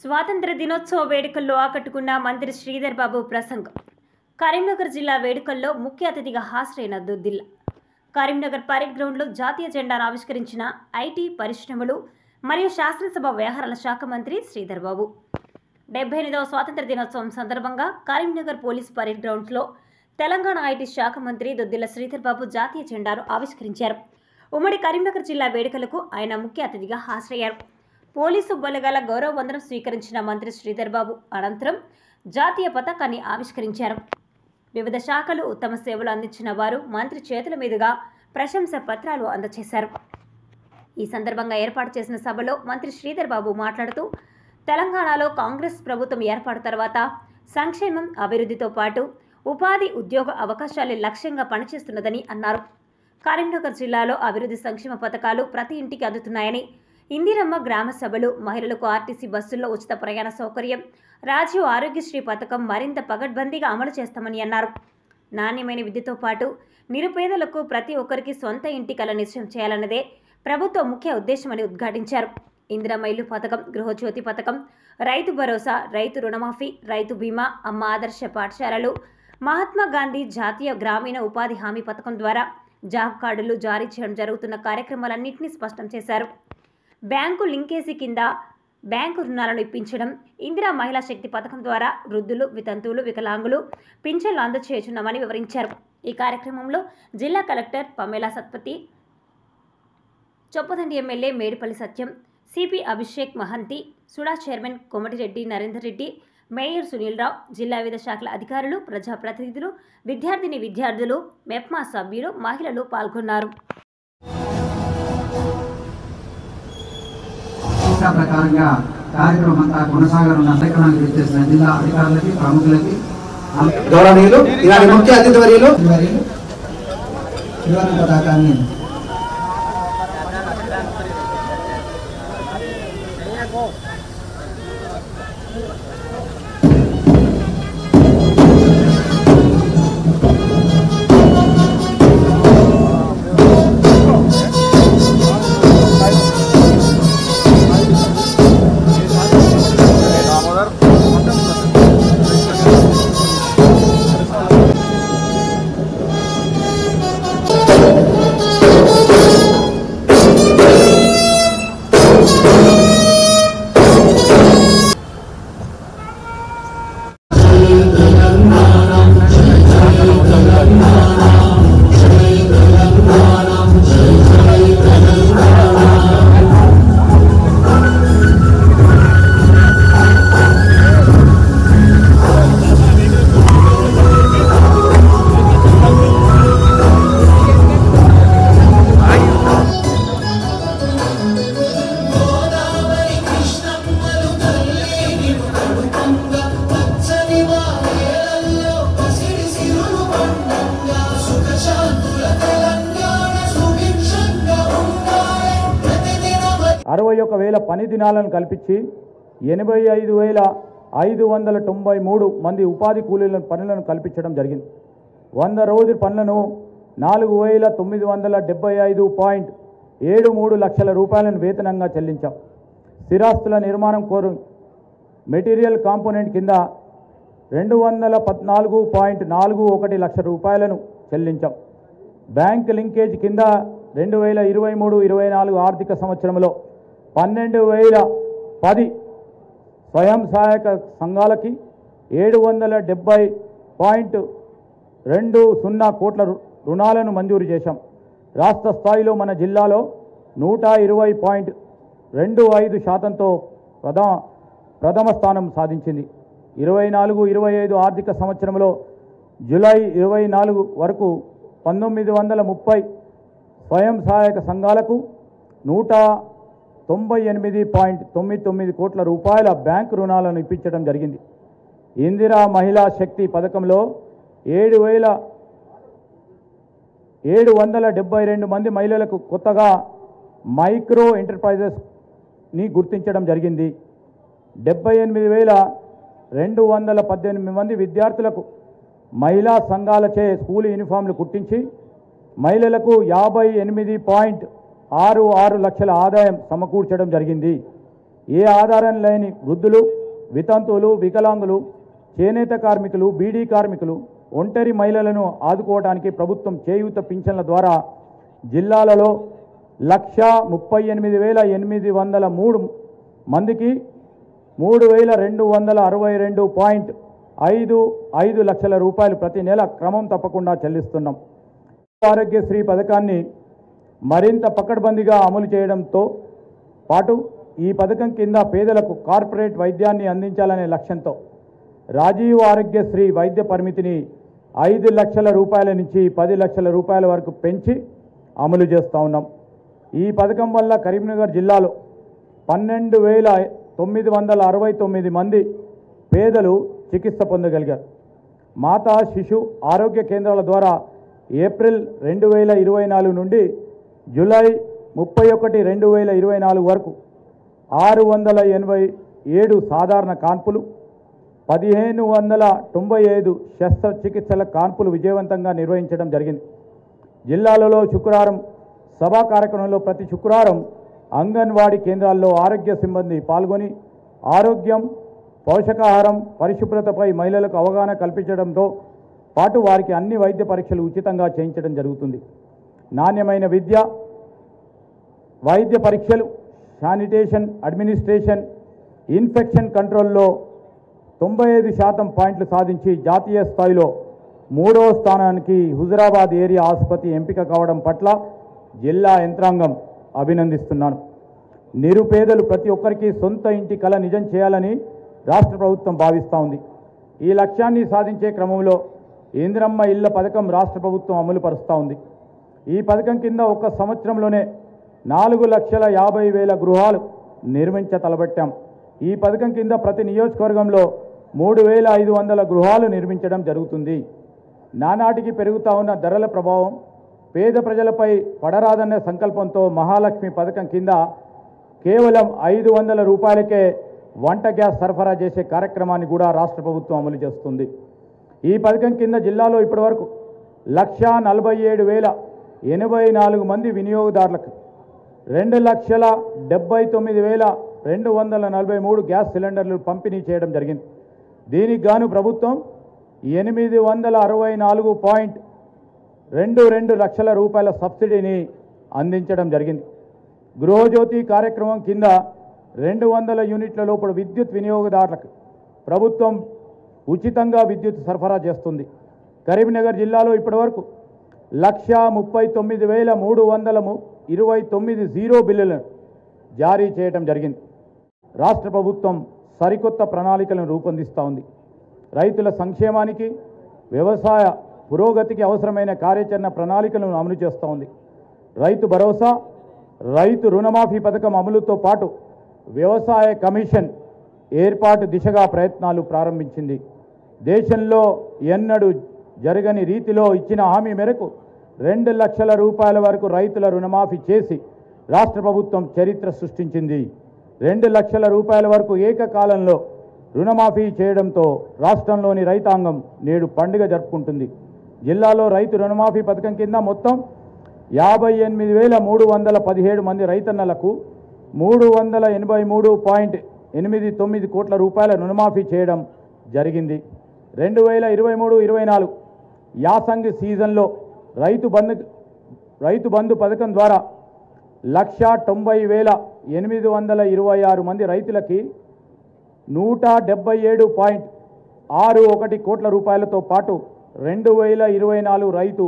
స్వాతంత్ర దినోత్సవ వేడుకల్లో ఆకట్టుకున్న మంత్రి శ్రీధర్ బాబు ప్రసంగం. కరీంనగర్ జిల్లా వేడుకల్లో ముఖ్య అతిథిగా హాజరైన దుద్దిల్ల. కరీంనగర్ పరేడ్ గ్రౌండ్లో జాతీయ జెండాను ఆవిష్కరించిన ఐటీ, పరిశ్రమలు మరియు శాసనసభ వ్యవహారాల శాఖ మంత్రి శ్రీధర్ బాబు. 78వ స్వాతంత్ర దినోత్సవం సందర్భంగా కరీంనగర్ పోలీస్ పరేడ్ గ్రౌండ్స్లో తెలంగాణ ఐటీ శాఖ మంత్రి దుద్దిల్ల శ్రీధర్ బాబు జాతీయ జెండాను ఆవిష్కరించారు. ఉమ్మడి కరీంనగర్ జిల్లా వేడుకలకు ఆయన ముఖ్య అతిథిగా హాజరయ్యారు. పోలీసు బలగాల గౌరవ వందనం స్వీకరించిన మంత్రి శ్రీధర్ బాబు అనంతరం జాతీయ పతాకాన్ని ఆవిష్కరించారు. వివిధ శాఖలు ఉత్తమ సేవలు అందించిన వారు మంత్రి చేతుల మీదుగా ప్రశంస పత్రాలు అందజేశారు. ఈ సందర్భంగా ఏర్పాటు చేసిన సభలో మంత్రి శ్రీధర్ బాబు మాట్లాడుతూ, తెలంగాణలో కాంగ్రెస్ ప్రభుత్వం ఏర్పాటు తర్వాత సంక్షేమం, అభివృద్ధితో పాటు ఉపాధి, ఉద్యోగ అవకాశాలే లక్ష్యంగా పనిచేస్తున్నదని అన్నారు. కరీంనగర్ జిల్లాలో అభివృద్ధి సంక్షేమ పథకాలు ప్రతి ఇంటికి అందుతున్నాయని, ఇందిరమ్మ గ్రామ సభలు, మహిళలకు ఆర్టీసీ బస్సుల్లో ఉచిత ప్రయాణ సౌకర్యం, రాజీవ్ ఆరోగ్యశ్రీ పథకం మరింత పగడ్బందీగా అమలు చేస్తామని అన్నారు. నాణ్యమైన విద్యతో పాటు నిరుపేదలకు ప్రతి ఒక్కరికి సొంత ఇంటి కల నిశ్చయం చేయాలన్నదే ప్రభుత్వ ముఖ్య ఉద్దేశమని ఉద్ఘాటించారు. ఇందిరమ్మ ఇల్లు పథకం, గృహజ్యోతి పథకం, రైతు భరోసా, రైతు రుణమాఫీ, రైతు బీమా, అమ్మ ఆదర్శ పాఠశాలలు, మహాత్మా గాంధీ జాతీయ గ్రామీణ ఉపాధి హామీ పథకం ద్వారా జాబ్ కార్డులు జారీ చేయడం జరుగుతున్న కార్యక్రమాలన్నింటినీ స్పష్టం చేశారు. బ్యాంకు లింకేజీ కింద బ్యాంకు రుణాలను ఇప్పించడం, ఇందిరా మహిళా శక్తి పథకం ద్వారా వృద్ధులు, వితంతువులు, వికలాంగులు పింఛన్లు అందజేస్తున్నామని వివరించారు. ఈ కార్యక్రమంలో జిల్లా collector Pamela Satpathy, Choppadandi MLA Medipalli Satyam, CP Abhishek Mohanty, సుడా చైర్మన్ కోమటిరెడ్డి నరేందర్ రెడ్డి, మేయర్ సునీల్ రావు, జిల్లా వివిధ శాఖల అధికారులు, ప్రజాప్రతినిధులు, విద్యార్థులు, మెప్మా సభ్యులు, మహిళలు పాల్గొన్నారు. ప్రకారంగా కార్యక్రమం అంతా కొనసాగనున్న కార్యక్రమానికి విచ్చేసిన జిల్లా అధికారులకి, ప్రముఖులకి, గౌరవనీయులు, ఇలాంటి ముఖ్య అతిథి వర్యులు త్రివర్ణ పతాకాన్ని పని దినాలను కల్పించి 85,593 మంది ఉపాధి కూలీల పనులను కల్పించడం జరిగింది. 100 రోజుల పనులను 4,975.73 లక్షల రూపాయలను వేతనంగా చెల్లించాం. స్థిరాస్తుల నిర్మాణం కోరు మెటీరియల్ కాంపోనెంట్ కింద 214.41 లక్షల రూపాయలను చెల్లించాం. బ్యాంక్ లింకేజ్ కింద 2023-24 ఆర్థిక సంవత్సరంలో 12,010 స్వయం సహాయక సంఘాలకి 770.20 కోట్ల రుణాలను మంజూరు చేశాం. రాష్ట్ర స్థాయిలో మన జిల్లాలో 120.25% ప్రథమ స్థానం సాధించింది. 24-25 ఆర్థిక సంవత్సరంలో జూలై 24 వరకు 1930 స్వయం సహాయక సంఘాలకు 198.99 కోట్ల రూపాయల బ్యాంకు రుణాలను ఇప్పించడం జరిగింది. ఇందిరా మహిళా శక్తి పథకంలో 7,772 మంది మహిళలకు కొత్తగా మైక్రో ఎంటర్ప్రైజెస్ని గుర్తించడం జరిగింది. 78,218 మంది విద్యార్థులకు మహిళా సంఘాలచే స్కూల్ యూనిఫామ్లు కుట్టించి మహిళలకు 58.66 లక్షల ఆదాయం సమకూర్చడం జరిగింది. ఏ ఆధారం లేని వృద్ధులు, వితంతువులు, వికలాంగులు, చేనేత కార్మికులు, బీడీ కార్మికులు, ఒంటరి మహిళలను ఆదుకోవడానికి ప్రభుత్వం చేయూత పింఛన్ల ద్వారా జిల్లాలలో 1,38,803 మందికి 3,262.55 లక్షల రూపాయలు ప్రతి నెల క్రమం తప్పకుండా చెల్లిస్తున్నాం. ఆరోగ్యశ్రీ పథకాన్ని మరింత పకడ్బందీగా అమలు చేయడంతో పాటు ఈ పథకం కింద పేదలకు కార్పొరేట్ వైద్యాన్ని అందించాలనే లక్ష్యంతో రాజీవ్ ఆరోగ్యశ్రీ వైద్య పరిమితిని 5 లక్షల రూపాయల నుంచి 10 లక్షల రూపాయల వరకు పెంచి అమలు చేస్తూ ఉన్నాం. ఈ పథకం వల్ల కరీంనగర్ జిల్లాలో 12,969 మంది పేదలు చికిత్స పొందగలిగారు. మాతా శిశు ఆరోగ్య కేంద్రాల ద్వారా ఏప్రిల్ 2024 నుండి జూలై 31, 2024 వరకు 687 సాధారణ కాన్పులు, 1,595 శస్త్రచికిత్సల కాన్పులు విజయవంతంగా నిర్వహించడం జరిగింది. జిల్లాలలో శుక్రవారం సభా కార్యక్రమంలో ప్రతి శుక్రవారం అంగన్వాడీ కేంద్రాల్లో ఆరోగ్య సిబ్బంది పాల్గొని ఆరోగ్యం, పోషకాహారం, పరిశుభ్రతపై మహిళలకు అవగాహన కల్పించడంతో పాటు వారికి అన్ని వైద్య పరీక్షలు ఉచితంగా చేయించడం జరుగుతుంది. నాణ్యమైన విద్య, వైద్య పరీక్షలు, శానిటేషన్, అడ్మినిస్ట్రేషన్, ఇన్ఫెక్షన్ కంట్రోల్లో 95% పాయింట్లు సాధించి జాతీయ స్థాయిలో 3వ స్థానానికి హుజురాబాద్ ఏరియా ఆసుపత్రి ఎంపిక కావడం పట్ల జిల్లా యంత్రాంగం అభినందిస్తున్నాను. నిరుపేదలు ప్రతి ఒక్కరికి సొంత ఇంటి కల నిజం చేయాలని రాష్ట్ర ప్రభుత్వం భావిస్తూ ఉంది. ఈ లక్ష్యాన్ని సాధించే క్రమంలో ఇందిరమ్మ ఇళ్ల పథకం రాష్ట్ర ప్రభుత్వం అమలు పరుస్తూ ఉంది. ఈ పథకం కింద ఒక సంవత్సరంలోనే 4,50,000 గృహాలు నిర్మించ తలబెట్టాం. ఈ పథకం కింద ప్రతి నియోజకవర్గంలో 3,500 గృహాలు నిర్మించడం జరుగుతుంది. నానాటికి పెరుగుతూ ఉన్న ధరల ప్రభావం పేద ప్రజలపై పడరాదన్న సంకల్పంతో మహాలక్ష్మి పథకం కింద కేవలం 500 రూపాయలకే వంట గ్యాస్ సరఫరా చేసే కార్యక్రమాన్ని కూడా రాష్ట్ర ప్రభుత్వం అమలు చేస్తుంది. ఈ పథకం కింద జిల్లాలో ఇప్పటివరకు 1,47,084 మంది వినియోగదారులకు 2,79,243 గ్యాస్ సిలిండర్లు పంపిణీ చేయడం జరిగింది. దీనికి గాను ప్రభుత్వం 864.22 లక్షల రూపాయల సబ్సిడీని అందించడం జరిగింది. గృహజ్యోతి కార్యక్రమం కింద 200 యూనిట్ల లోపల విద్యుత్ వినియోగదారులకు ప్రభుత్వం ఉచితంగా విద్యుత్ సరఫరా చేస్తుంది. కరీంనగర్ జిల్లాలో ఇప్పటివరకు 139,329 జీరో బిల్లులను జారీ చేయడం జరిగింది. రాష్ట్ర ప్రభుత్వం సరికొత్త ప్రణాళికలను రూపొందిస్తూ ఉంది. రైతుల సంక్షేమానికి, వ్యవసాయ పురోగతికి అవసరమైన కార్యాచరణ ప్రణాళికలను అమలు చేస్తూ ఉంది. రైతు భరోసా, రైతు రుణమాఫీ పథకం అమలుతో పాటు వ్యవసాయ కమిషన్ ఏర్పాటు దిశగా ప్రయత్నాలు ప్రారంభించింది. దేశంలో ఎన్నడూ జరగని రీతిలో ఇచ్చిన హామీ మేరకు 2 లక్షల రూపాయల వరకు రైతుల రుణమాఫీ చేసి రాష్ట్ర ప్రభుత్వం చరిత్ర సృష్టించింది. 2 లక్షల రూపాయల వరకు ఏకకాలంలో రుణమాఫీ చేయడంతో రాష్ట్రంలోని రైతాంగం నేడు పండుగ జరుపుకుంటుంది. జిల్లాలో రైతు రుణమాఫీ పథకం కింద మొత్తం 58,317 మంది రైతన్నలకు 383.89 కోట్ల రూపాయల రుణమాఫీ చేయడం జరిగింది. 2023-24 యాసంగి సీజన్లో రైతు బంధు పథకం ద్వారా 1,90,826 మంది రైతులకి 177.61 కోట్ల రూపాయలతో పాటు 2024 రైతు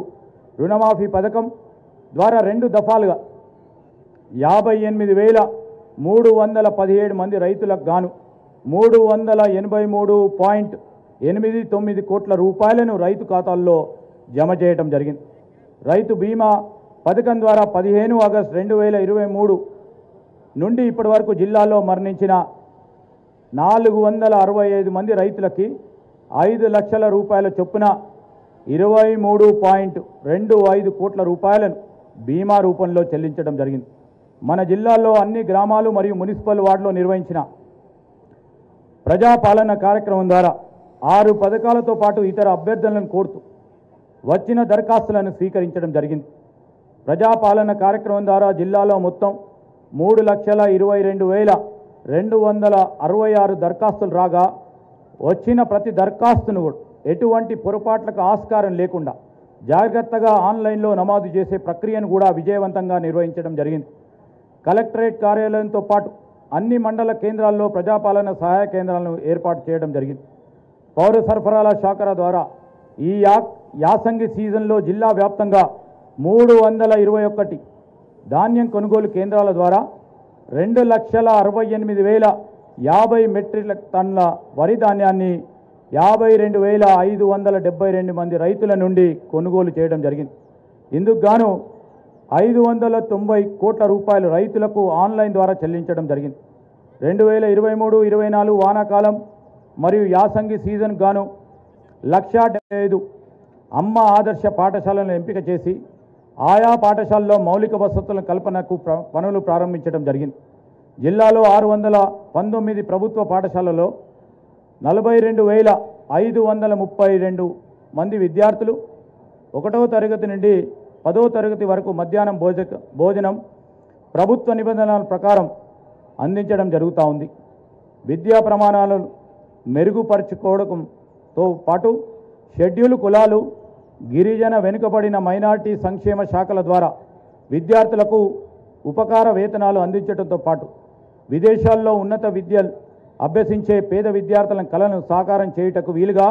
రుణమాఫీ పథకం ద్వారా 2 దఫాలుగా 58,317 మంది రైతులకు గాను 383.89 కోట్ల రూపాయలను రైతు ఖాతాల్లో జమ చేయడం జరిగింది. రైతు బీమా పథకం ద్వారా 15 ఆగస్టు 2023 నుండి ఇప్పటి వరకు జిల్లాలో మరణించిన 465 మంది రైతులకి 5 లక్షల రూపాయల చొప్పున 23.25 కోట్ల రూపాయలను బీమా రూపంలో చెల్లించడం జరిగింది. మన జిల్లాలో అన్ని గ్రామాలు మరియు మున్సిపల్ వార్డులో నిర్వహించిన ప్రజాపాలన కార్యక్రమం ద్వారా 6 పథకాలతో పాటు ఇతర అభ్యర్థులను కోరుతూ వచ్చిన దరఖాస్తులను స్వీకరించడం జరిగింది. ప్రజాపాలన కార్యక్రమం ద్వారా జిల్లాలో మొత్తం 266 దరఖాస్తులు రాగా వచ్చిన ప్రతి దరఖాస్తును కూడా ఎటువంటి పొరపాట్లకు ఆస్కారం లేకుండా జాగ్రత్తగా ఆన్లైన్లో నమోదు చేసే ప్రక్రియను కూడా విజయవంతంగా నిర్వహించడం జరిగింది. కలెక్టరేట్ కార్యాలయంతో పాటు అన్ని మండల కేంద్రాల్లో ప్రజాపాలన సహాయ కేంద్రాలను ఏర్పాటు చేయడం జరిగింది. పౌర సరఫరాల శాఖ ద్వారా ఈ యాసంగి సీజన్లో జిల్లా వ్యాప్తంగా 321 ధాన్యం కొనుగోలు కేంద్రాల ద్వారా 2,68,050 మెట్రిక్ టన్నుల వరి ధాన్యాన్ని 52,572 మంది రైతుల నుండి కొనుగోలు చేయడం జరిగింది. ఇందుకు గాను 590 కోట్ల రూపాయలు రైతులకు ఆన్లైన్ ద్వారా చెల్లించడం జరిగింది. 2023-24 వానాకాలం మరియు యాసంగి సీజన్ గాను 1,75,000 అమ్మ ఆదర్శ పాఠశాలను ఎంపిక చేసి ఆయా పాఠశాలలో మౌలిక వసతుల కల్పనకు పనులు ప్రారంభించడం జరిగింది. జిల్లాలో 619 ప్రభుత్వ పాఠశాలలో 42,532 మంది విద్యార్థులు 1వ తరగతి నుండి 10వ తరగతి వరకు మధ్యాహ్నం భోజనం ప్రభుత్వ నిబంధనల ప్రకారం అందించడం జరుగుతూ ఉంది. విద్యా ప్రమాణాలను మెరుగుపరుచుకోవడంతో పాటు షెడ్యూల్ కులాలు, గిరిజన వెనుకబడిన మైనారిటీ సంక్షేమ శాఖల ద్వారా విద్యార్థులకు ఉపకార వేతనాలు అందించడంతో పాటు విదేశాల్లో ఉన్నత విద్యలు అభ్యసించే పేద విద్యార్థుల కళను సాకారం చేయుటకు వీలుగా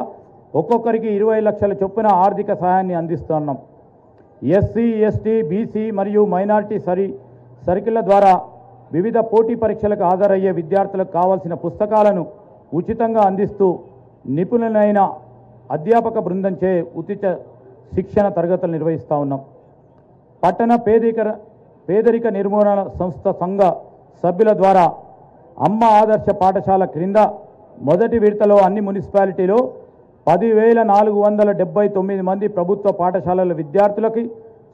ఒక్కొక్కరికి 20 లక్షల చొప్పున ఆర్థిక సహాయాన్ని అందిస్తున్నాం. ఎస్సీ, ఎస్టీ, బీసీ మరియు మైనారిటీ సర్కిళ్ల ద్వారా వివిధ పోటీ పరీక్షలకు హాజరయ్యే విద్యార్థులకు కావాల్సిన పుస్తకాలను ఉచితంగా అందిస్తూ నిపుణులైన అధ్యాపక బృందంచే ఉచిత శిక్షణ తరగతులు నిర్వహిస్తూ ఉన్నాం. పట్టణ పేదరిక నిర్మూలన సంఘ సభ్యుల ద్వారా అమ్మ ఆదర్శ పాఠశాల క్రింద మొదటి విడతలో అన్ని మున్సిపాలిటీలో 10,479 మంది ప్రభుత్వ పాఠశాలల విద్యార్థులకి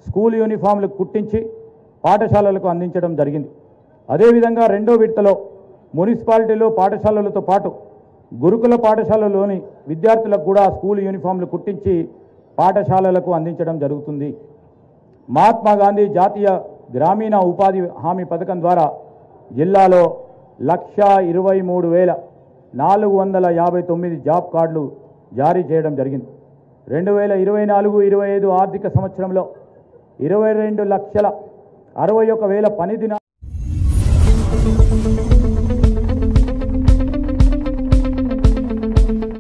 స్కూల్ యూనిఫామ్లు కుట్టించి పాఠశాలలకు అందించడం జరిగింది. అదేవిధంగా రెండో విడతలో మున్సిపాలిటీలో పాఠశాలలతో పాటు గురుకుల పాఠశాలలోని విద్యార్థులకు కూడా స్కూల్ యూనిఫామ్లు కుట్టించి పాఠశాలలకు అందించడం జరుగుతుంది. మహాత్మా గాంధీ జాతీయ గ్రామీణ ఉపాధి హామీ పథకం ద్వారా జిల్లాలో 1,23,459 జాబ్ కార్డులు జారీ చేయడం జరిగింది. 2024-25 ఆర్థిక సంవత్సరంలో 22,61,000 పని దినాలు